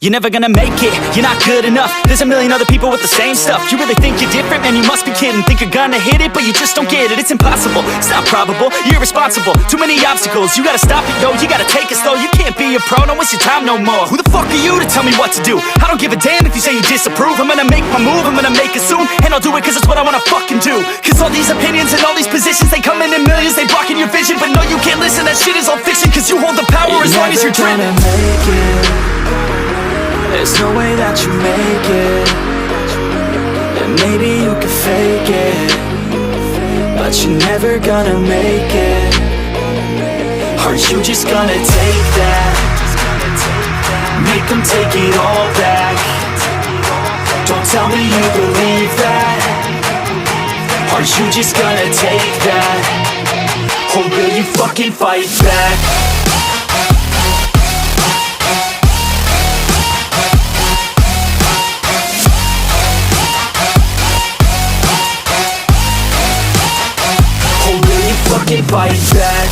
You're never gonna make it, you're not good enough. There's a million other people with the same stuff. You really think you're different? Man, you must be kidding. Think you're gonna hit it, but you just don't get it. It's impossible, it's not probable, you're irresponsible. Too many obstacles, you gotta stop it, yo. You gotta take it slow, you can't be a pro. Don't waste your time no more. Who the fuck are you to tell me what to do? I don't give a damn if you say you disapprove. I'm gonna make my move, I'm gonna make it soon. And I'll do it cause it's what I wanna fucking do. Cause all these opinions and all these positions, they come in millions, they blocking your vision. But no, you can't listen, that shit is all fiction. Cause you hold the power as long as you're dreaming. There's no way that you make it. And maybe you can fake it, but you're never gonna make it. Aren't you just gonna take that? Make them take it all back. Don't tell me you believe that. Aren't you just gonna take that? Or will you fucking fight back? Fucking fight back.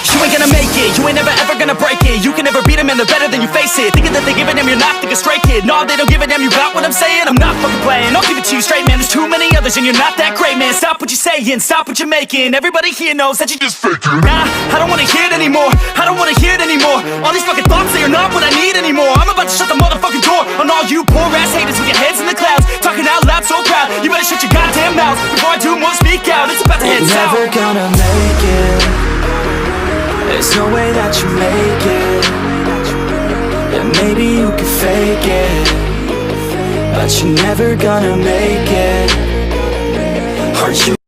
You ain't gonna make it, you ain't never ever gonna break it. You can never beat them and they're better than you face it. Thinking that they give a damn, you're not thinking straight, kid. No, they don't give a damn, you got what I'm saying? I'm not fucking playing, I'll give it to you straight, man. There's too many others and you're not that great, man. Stop what you're saying, stop what you're making. Everybody here knows that you just faking. Nah, I don't wanna hear it anymore, I don't wanna hear it anymore. All these fucking thoughts, they are not what I need anymore. I'm about to shut the motherfucking door on all you poor ass haters with your heads in the clouds, talking out loud so proud. You better shut your goddamn mouth before I do more, speak out. It's about to head south. You're never gonna make it. There's no way that you make it. And maybe you can fake it, but you're never gonna make it. Aren't you